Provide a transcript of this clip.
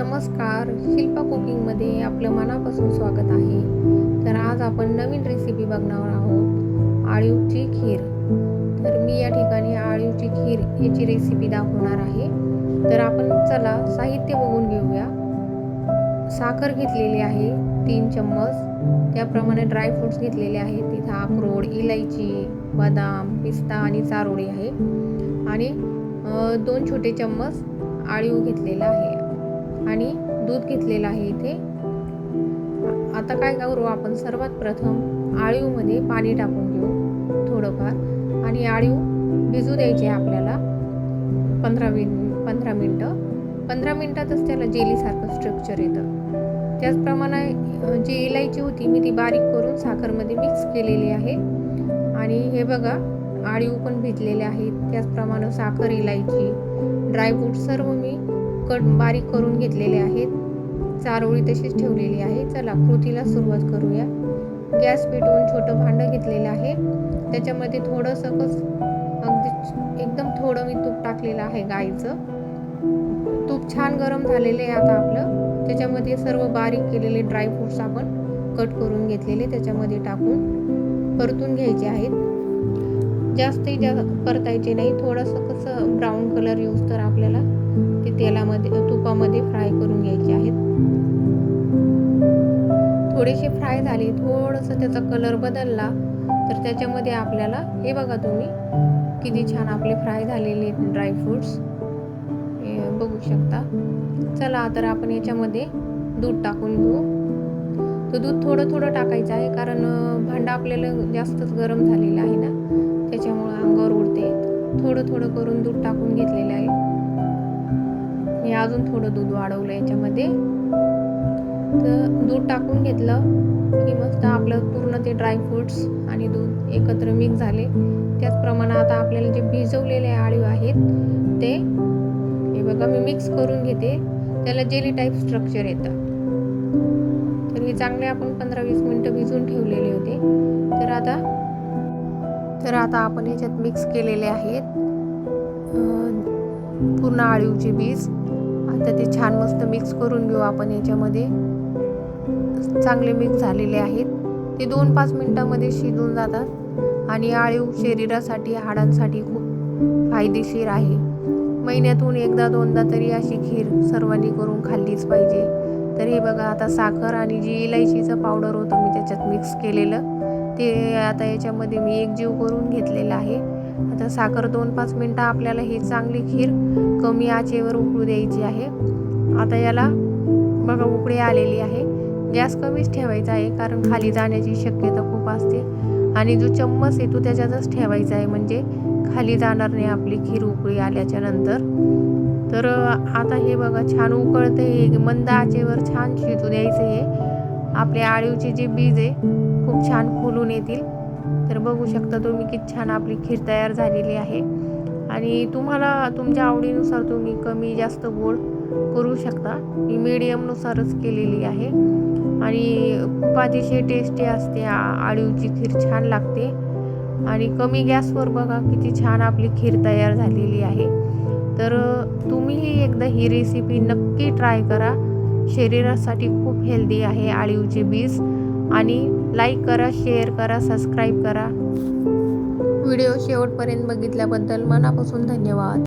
नमस्कार, शिल्पा कुकिंगमध्ये आपलं मनापासून स्वागत आहे. तर आज आपण नवीन रेसिपी बघणार आहोत, आळूची खीर. तर मी या ठिकाणी आळूची खीर याची रेसिपी दाखवणार आहे. तर आपण चला साहित्य बघून घेऊया. साखर घेतलेली आहे 3 चम्मच, त्याप्रमाणे ड्रायफ्रूट्स घेतलेले आहेत. तिथं अक्रोड, इलायची, बदाम, पिस्ता आणि चारोळी आहे आणि 2 छोटे चम्मच आळीव घेतलेला आहे आणि दूध घेतलेलं आहे इथे. आता काय करू आपण, सर्वात प्रथम आळीवमध्ये पाणी टाकून घेऊ थोडंफार आणि आळीव भिजू द्यायचे आपल्याला 15 मिनटं. 15 मिनटातच त्याला जेलीसारखं स्ट्रक्चर येतं. त्याचप्रमाणे जी इलायची होती मी ती बारीक करून साखरमध्ये मिक्स केलेली आहे आणि हे बघा आळीव पण भिजलेले आहेत. त्याचप्रमाणे साखर, इलायची, ड्रायफ्रूट सर्व मी बारीक करून घेतलेले आहेत. चारोळी तशीच ठेवलेली आहे. चला कृतीला सुरुवात करूया. गॅस पेटवून छोटं भांडं घेतलेलं आहे. त्याच्यामध्ये थोडंसं अगदी एकदम थोडं मी तूप टाकलेलं आहे गाईचं. तूप छान गरम झालेले आहे आता आपलं. त्याच्यामध्ये सर्व बारीक केलेले ड्रायफ्रूट्स आपण कट करून घेतलेले त्याच्यामध्ये टाकून परतून घ्यायचे आहेत. जास्तही परतायचे नाही. थोडंसं कसं ब्राऊन कलर येऊस तर आपल्याला ते तुपामध्ये फ्राय करून घ्यायचे आहेत. थोडेसे फ्राय झाले, थोडंसं त्याचा कलर बदलला तर त्याच्यामध्ये आपल्याला हे बघा तुम्ही किती छान आपले फ्राय झालेले ड्रायफ्रूट्स बघू शकता. चला तर आपण याच्यामध्ये दूध टाकून घेऊ. तर दूध थोडं टाकायचं आहे कारण भांडं आपल्याला जास्तच गरम झालेलं आहे ना, त्याच्यामुळे अंगावर उडते. थोडं करून दूध टाकून घेतलेलं आहे. मी अजून थोडं दूध वाढवलं याच्यामध्ये. तर दूध टाकून घेतलं की मस्त आपलं पूर्ण ते ड्रायफ्रूट्स आणि दूध एकत्र मिक्स झाले. त्याचप्रमाणे आता आपल्याला जे भिजवलेले आळीव आहेत ते हे बघा मी मिक्स करून घेते. त्याला जेली टाईप स्ट्रक्चर येतं. तर हे चांगले आपण 15-20 मिनटं भिजून ठेवलेले होते. तर आता आपण याच्यात मिक्स केलेले आहेत पूर्ण आळीवचे बीज. आता ते छान मस्त मिक्स करून घेऊ आपण याच्यामध्ये. चांगले मिक्स झालेले आहेत. ते 2-5 मिनिटांमध्ये शिजून जातात आणि आळीव शरीरासाठी, हाडांसाठी खूप फायदेशीर आहे. महिन्यातून एकदा दोनदा तरी अशी खीर सर्वांनी करून खाल्लीच पाहिजे. तर हे बघा आता साखर आणि जी इलायचीचं पावडर होतं मी त्याच्यात मिक्स केलेलं ते आता याच्यामध्ये मी एकजीव करून घेतलेलं आहे. आता साखर 2-5 मिनटं आपल्याला ही चांगली खीर कमी आचेवर उकळू द्यायची आहे. आता याला बघा उकळी आलेली आहे. गॅस कमीच ठेवायचा आहे कारण खाली जाण्याची शक्यता खूप असते आणि जो चम्मच आहे तो त्याच्यातच ठेवायचा आहे म्हणजे खाली जाणार नाही आपली खीर उकळी आल्याच्या नंतर. तर आता हे बघा छान उकळते. हे मंद आचेवर छान शिजू द्यायचं. हे आपले आळीवचे जे बीज आहे खूप छान फुलून येतील. तर बघू शकता तुम्ही किती छान आपली खीर तयार झालेली आहे आणि तुम्हाला तुमच्या आवडीनुसार तुम्ही कमी जास्त गोड करू शकता. मी मीडियमनुसारच केलेली आहे आणि खूप अतिशय टेस्टी असते. आळीवची खीर छान लागते आणि कमी गॅसवर बघा किती छान आपली खीर तयार झालेली आहे. तर तुम्हीही एकदा ही रेसिपी नक्की ट्राय करा. शरीरासाठी खूप हेल्दी आहे आळीवचे बीज. आणि लाईक करा, शेअर करा, सबस्क्राईब करा. व्हिडिओ शेवटपर्यंत बघितल्याबद्दल मनापासून धन्यवाद.